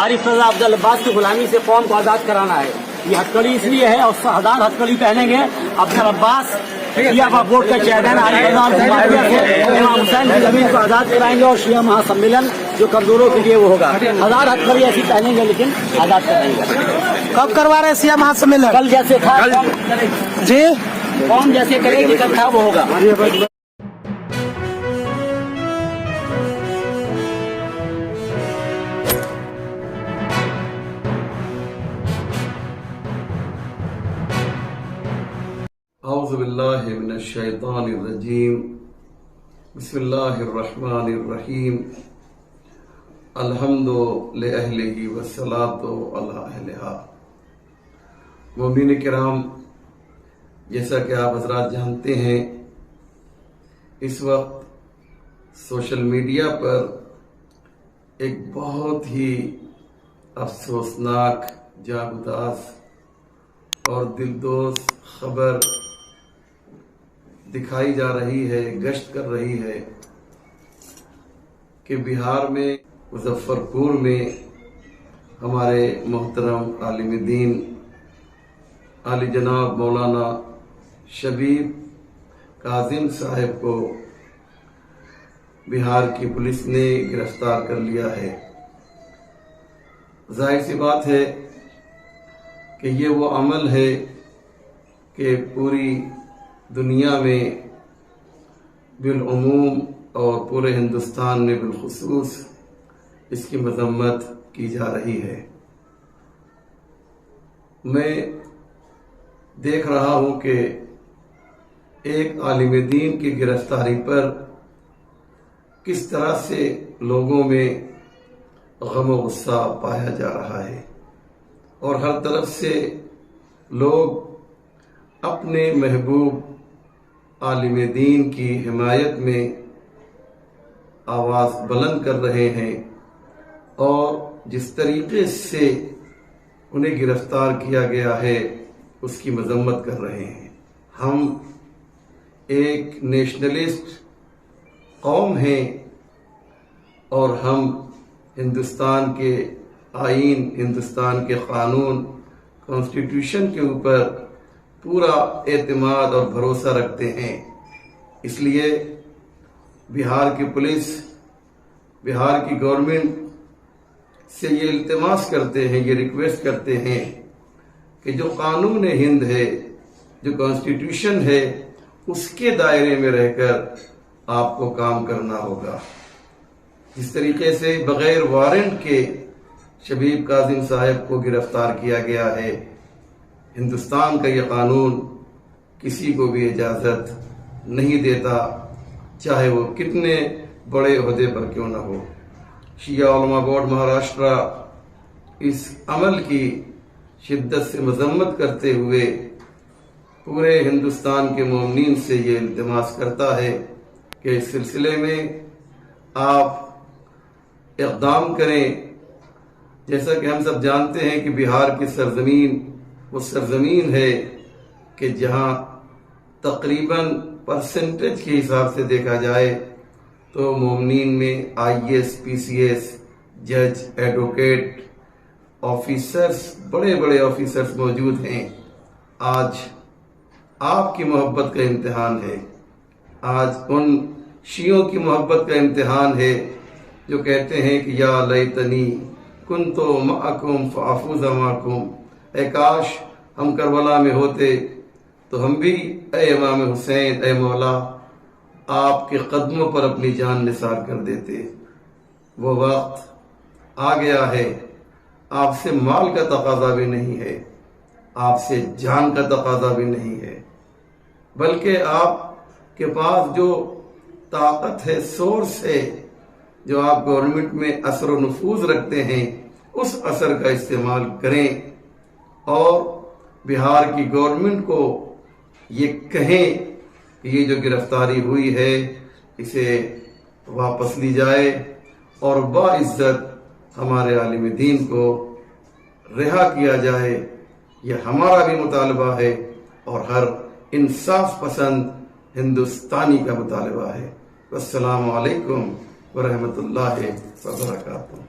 आरिफ रजा अफजल अब्बास की गुलामी से कौम को आज़ाद कराना है। ये हथकड़ी इसलिए है और 1000 हथकड़ी पहनेंगे। अफजल अब्बास शिया का वोट का चेयरमैन आरिफ रजा से इमाम हुसैन की जमीन को आज़ाद कराएंगे और शिया महासम्मेलन जो कमजोरों के लिए वो होगा। 1000 हथकड़ी ऐसी पहनेंगे लेकिन आज़ाद कराएंगे। कब करवा रहे हैं शिया महासम्मेलन? कल जैसे था जी, कौम जैसे करेगी कल था वो होगा। औज़ुबिल्लाहि मिनश्शैतानिर्रजीम बिस्मिल्लाहिर्रहमानिर्रहीम अल्हम्दु लिअहलिही वस्सलातु अला अहलिहा। मोमिन किराम, जैसा कि आप हज़रात जानते हैं, इस वक्त सोशल मीडिया पर एक बहुत ही अफसोसनाक, जागुदास और दिलदोज़ खबर दिखाई जा रही है, गश्त कर रही है कि बिहार में मुजफ्फरपुर में हमारे मोहतरम आलिम दीन आली जनाब मौलाना शबीब काजिम साहब को बिहार की पुलिस ने गिरफ्तार कर लिया है। जाहिर सी बात है कि ये वो अमल है कि पूरी दुनिया में बिलउमूम और पूरे हिंदुस्तान में बिलखुसूस इसकी मजम्मत की जा रही है। मैं देख रहा हूं कि एक आलिम दीन की गिरफ्तारी पर किस तरह से लोगों में गम और गुस्सा पाया जा रहा है और हर तरफ से लोग अपने महबूब आलिम दीन की हिमायत में आवाज़ बुलंद कर रहे हैं और जिस तरीके से उन्हें गिरफ्तार किया गया है उसकी मजम्मत कर रहे हैं। हम एक नेशनलिस्ट कौम हैं और हम हिंदुस्तान के आईन, हिंदुस्तान के कानून, कॉन्स्टिट्यूशन के ऊपर पूरा एतमाद और भरोसा रखते हैं। इसलिए बिहार की पुलिस, बिहार की गवर्नमेंट से ये इल्तिमास करते हैं, ये रिक्वेस्ट करते हैं कि जो कानून हिंद है, जो कॉन्स्टिट्यूशन है, उसके दायरे में रहकर आपको काम करना होगा। जिस तरीके से बगैर वारंट के शबीब काजिम साहब को गिरफ्तार किया गया है, हिंदुस्तान का ये कानून किसी को भी इजाज़त नहीं देता, चाहे वो कितने बड़े ओहदे पर क्यों न हो। शिया उलमा बोर्ड महाराष्ट्र इस अमल की शिद्दत से मजम्मत करते हुए पूरे हिंदुस्तान के मोमिनीन से ये इल्तिमास करता है कि इस सिलसिले में आप इक़दाम करें। जैसा कि हम सब जानते हैं कि बिहार की सरजमीन वो सरजमीन है कि जहां तकरीबन परसेंटेज के हिसाब से देखा जाए तो मोमिनीन में IAS, PCS, जज, एडवोकेट, ऑफिसर्स, बड़े बड़े ऑफिसर्स मौजूद हैं। आज आपकी मोहब्बत का इम्तिहान है, आज उन शियों की मोहब्बत का इम्तिहान है जो कहते हैं कि या लैतनी कुन्तो मअकुम फअफूज़ माकुम, ऐ काश हम करबला में होते तो हम भी ऐ इमाम हुसैन, ऐ मौला, आपके कदमों पर अपनी जान निसार कर देते। वो वक्त आ गया है, आपसे माल का तकाजा भी नहीं है, आपसे जान का तकाजा भी नहीं है, बल्कि आपके पास जो ताकत है, सोर्स है, जो आप गवर्नमेंट में असर व नफूज रखते हैं, उस असर का इस्तेमाल करें और बिहार की गवर्नमेंट को ये कहें कि ये जो गिरफ्तारी हुई है इसे वापस ली जाए और बाइज्जत हमारे आलिम दीन को रिहा किया जाए। ये हमारा भी मुतालबा है और हर इंसाफ पसंद हिंदुस्तानी का मुतालबा है। अस्सलामु अलैकुम व रहमतुल्लाहि व बरकातुहू।